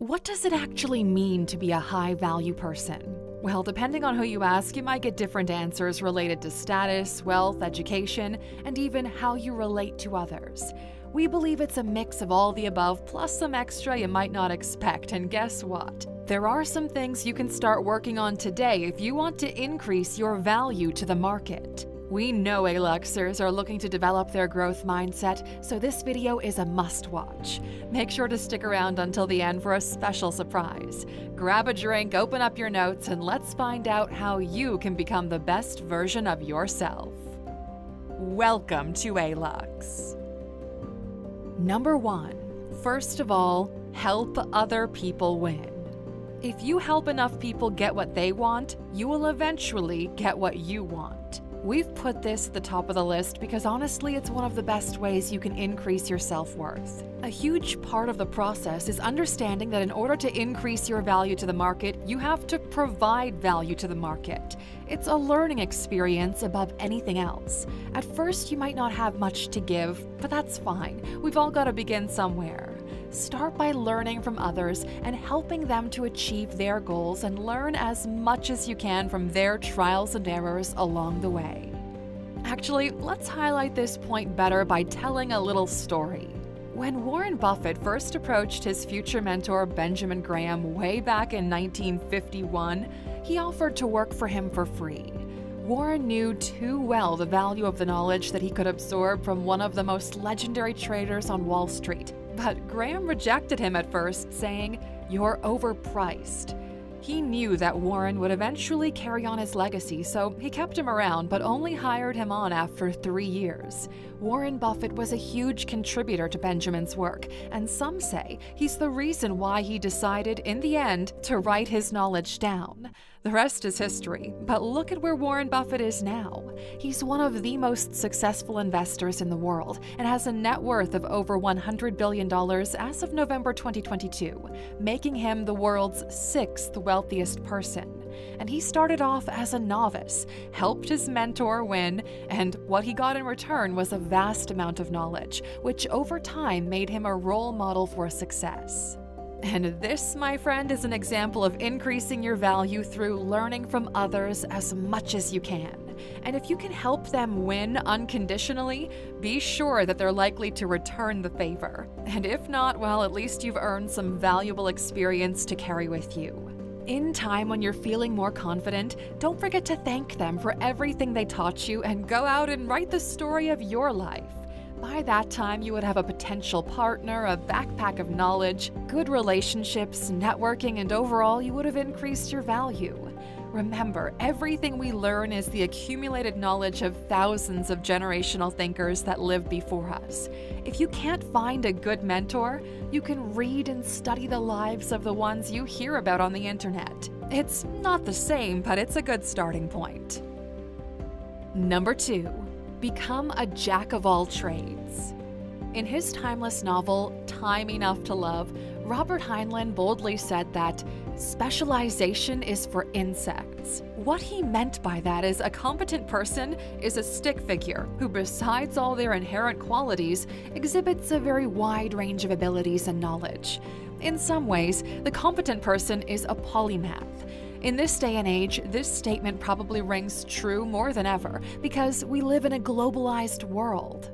What does it actually mean to be a high-value person? Well, depending on who you ask, you might get different answers related to status, wealth, education, and even how you relate to others. We believe it's a mix of all the above plus some extra you might not expect, and guess what? There are some things you can start working on today if you want to increase your value to the market. We know Aluxers are looking to develop their growth mindset, so this video is a must-watch. Make sure to stick around until the end for a special surprise. Grab a drink, open up your notes, and let's find out how you can become the best version of yourself. Welcome to Alux. Number 1. First of all, help other people win. If you help enough people get what they want, you will eventually get what you want. We've put this at the top of the list because honestly, it's one of the best ways you can increase your self-worth. A huge part of the process is understanding that in order to increase your value to the market, you have to provide value to the market. It's a learning experience above anything else. At first, you might not have much to give, but that's fine. We've all got to begin somewhere. Start by learning from others and helping them to achieve their goals, and learn as much as you can from their trials and errors along the way. Actually, let's highlight this point better by telling a little story. When Warren Buffett first approached his future mentor Benjamin Graham way back in 1951, he offered to work for him for free. Warren knew too well the value of the knowledge that he could absorb from one of the most legendary traders on Wall Street. But Graham rejected him at first, saying, "You're overpriced." He knew that Warren would eventually carry on his legacy, so he kept him around but only hired him on after 3 years. Warren Buffett was a huge contributor to Benjamin's work, and some say he's the reason why he decided, in the end, to write his knowledge down. The rest is history, but look at where Warren Buffett is now. He's one of the most successful investors in the world and has a net worth of over $100 billion as of November 2022, making him the world's 6th wealthiest person. And he started off as a novice, helped his mentor win, and what he got in return was a vast amount of knowledge, which over time made him a role model for success. And this, my friend, is an example of increasing your value through learning from others as much as you can. And if you can help them win unconditionally, be sure that they're likely to return the favor. And if not, well, at least you've earned some valuable experience to carry with you. In time when you're feeling more confident, don't forget to thank them for everything they taught you and go out and write the story of your life. By that time, you would have a potential partner, a backpack of knowledge, good relationships, networking, and overall, you would have increased your value. Remember, everything we learn is the accumulated knowledge of thousands of generational thinkers that lived before us. If you can't find a good mentor, you can read and study the lives of the ones you hear about on the internet. It's not the same, but it's a good starting point. Number 2. Become a jack of all trades. In his timeless novel, Time Enough to Love, Robert Heinlein boldly said that specialization is for insects. What he meant by that is a competent person is a stick figure who, besides all their inherent qualities, exhibits a very wide range of abilities and knowledge. In some ways, the competent person is a polymath. In this day and age, this statement probably rings true more than ever because we live in a globalized world.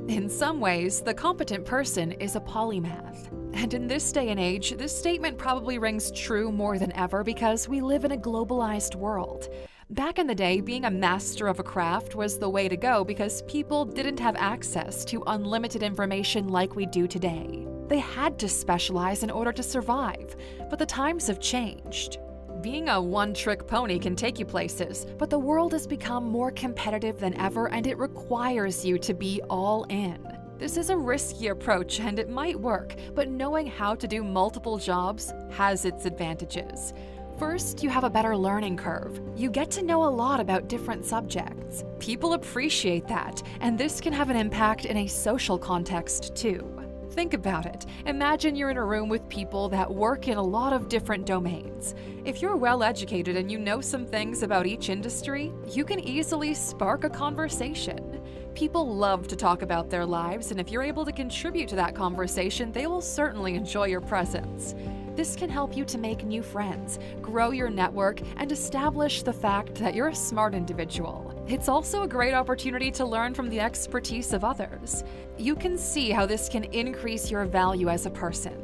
In some ways, the competent person is a polymath. And in this day and age, this statement probably rings true more than ever because we live in a globalized world. Back in the day, being a master of a craft was the way to go because people didn't have access to unlimited information like we do today. They had to specialize in order to survive, but the times have changed. Being a one-trick pony can take you places, but the world has become more competitive than ever, and it requires you to be all in. This is a risky approach and it might work, but knowing how to do multiple jobs has its advantages. First, you have a better learning curve. You get to know a lot about different subjects. People appreciate that, and this can have an impact in a social context too. Think about it. Imagine you're in a room with people that work in a lot of different domains. If you're well educated and you know some things about each industry, you can easily spark a conversation. People love to talk about their lives, and if you're able to contribute to that conversation, they will certainly enjoy your presence. This can help you to make new friends, grow your network, and establish the fact that you're a smart individual. It's also a great opportunity to learn from the expertise of others. You can see how this can increase your value as a person.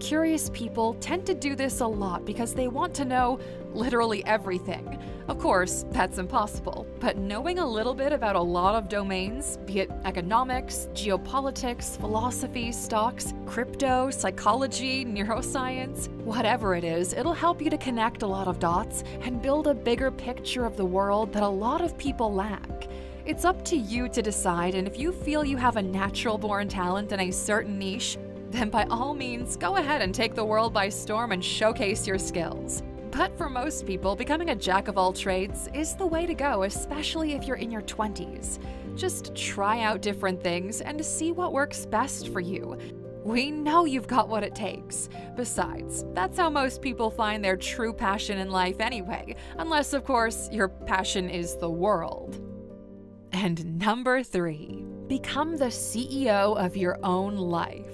Curious people tend to do this a lot because they want to know literally everything. Of course, that's impossible, but knowing a little bit about a lot of domains, be it economics, geopolitics, philosophy, stocks, crypto, psychology, neuroscience, whatever it is, it'll help you to connect a lot of dots and build a bigger picture of the world that a lot of people lack. It's up to you to decide, and if you feel you have a natural-born talent in a certain niche, then by all means, go ahead and take the world by storm and showcase your skills. But for most people, becoming a jack of all trades is the way to go, especially if you're in your 20s. Just try out different things and see what works best for you. We know you've got what it takes. Besides, that's how most people find their true passion in life anyway, unless, of course, your passion is the world. And number 3, become the CEO of your own life.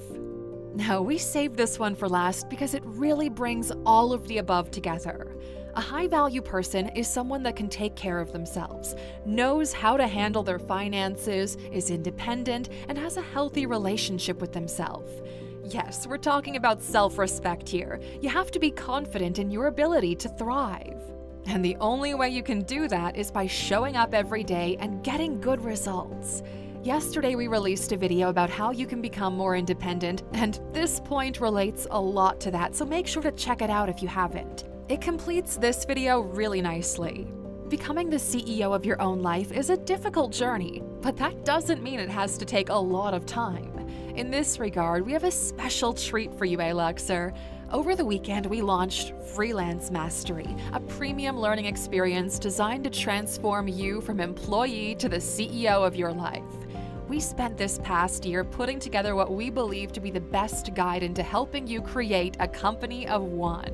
Now, we saved this one for last because it really brings all of the above together. A high-value person is someone that can take care of themselves, knows how to handle their finances, is independent, and has a healthy relationship with themselves. Yes, we're talking about self-respect here. You have to be confident in your ability to thrive. And the only way you can do that is by showing up every day and getting good results. Yesterday, we released a video about how you can become more independent, and this point relates a lot to that, so make sure to check it out if you haven't. It completes this video really nicely. Becoming the CEO of your own life is a difficult journey, but that doesn't mean it has to take a lot of time. In this regard, we have a special treat for you, Aluxer. Over the weekend, we launched Freelance Mastery, a premium learning experience designed to transform you from employee to the CEO of your life. We spent this past year putting together what we believe to be the best guide into helping you create a company of one.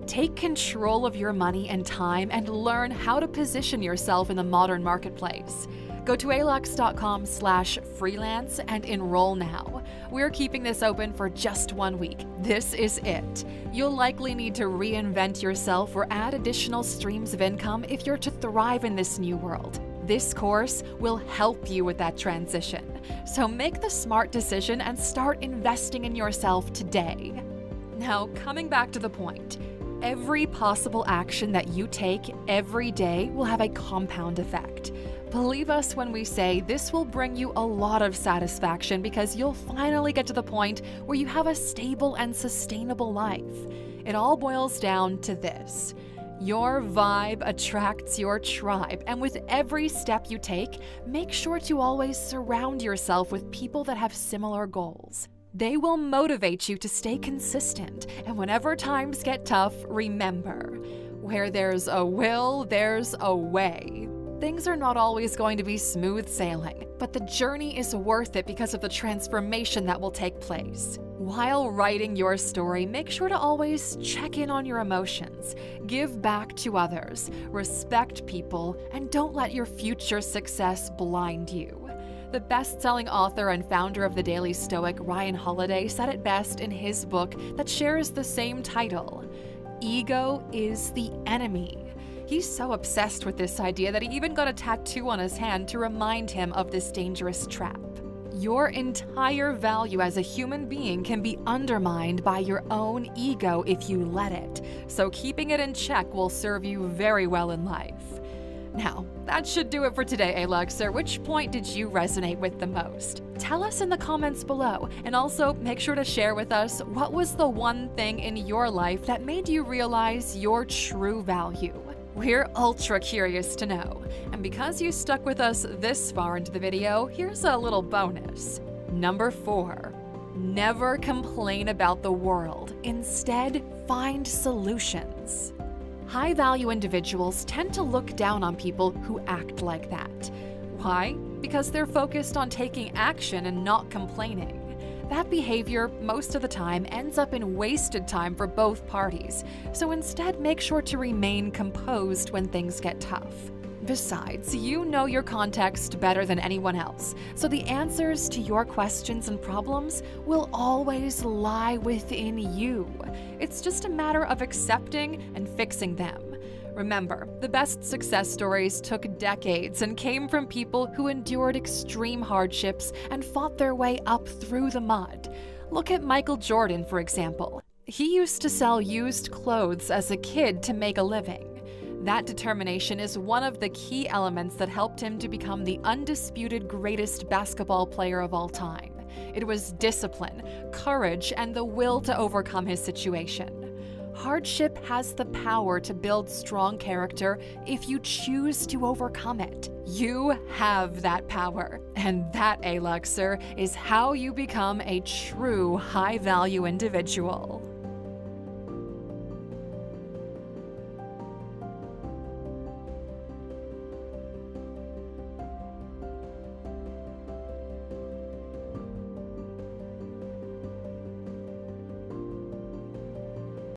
Take control of your money and time and learn how to position yourself in the modern marketplace. Go to alux.com/freelance and enroll now. We're keeping this open for just 1 week. This is it. You'll likely need to reinvent yourself or add additional streams of income if you're to thrive in this new world. This course will help you with that transition. So make the smart decision and start investing in yourself today. Now, coming back to the point, every possible action that you take every day will have a compound effect. Believe us when we say this will bring you a lot of satisfaction because you'll finally get to the point where you have a stable and sustainable life. It all boils down to this. Your vibe attracts your tribe, and with every step you take, make sure to always surround yourself with people that have similar goals. They will motivate you to stay consistent, and whenever times get tough, remember, where there's a will, there's a way. Things are not always going to be smooth sailing, but the journey is worth it because of the transformation that will take place. While writing your story, make sure to always check in on your emotions, give back to others, respect people, and don't let your future success blind you. The best-selling author and founder of the Daily Stoic, Ryan Holiday, said it best in his book that shares the same title, "Ego is the enemy." He's so obsessed with this idea that he even got a tattoo on his hand to remind him of this dangerous trap. Your entire value as a human being can be undermined by your own ego if you let it, so keeping it in check will serve you very well in life. Now, that should do it for today, Aluxer. Which point did you resonate with the most? Tell us in the comments below, and also make sure to share with us what was the one thing in your life that made you realize your true value. We're ultra curious to know. And because you stuck with us this far into the video, here's a little bonus. Number 4, never complain about the world. Instead, find solutions. High-value individuals tend to look down on people who act like that. Why? Because they're focused on taking action and not complaining. That behavior, most of the time, ends up in wasted time for both parties, so instead make sure to remain composed when things get tough. Besides, you know your context better than anyone else, so the answers to your questions and problems will always lie within you. It's just a matter of accepting and fixing them. Remember, the best success stories took decades and came from people who endured extreme hardships and fought their way up through the mud. Look at Michael Jordan, for example. He used to sell used clothes as a kid to make a living. That determination is one of the key elements that helped him to become the undisputed greatest basketball player of all time. It was discipline, courage, and the will to overcome his situation. Hardship has the power to build strong character if you choose to overcome it. You have that power, and that, Aluxer, is how you become a true high-value individual.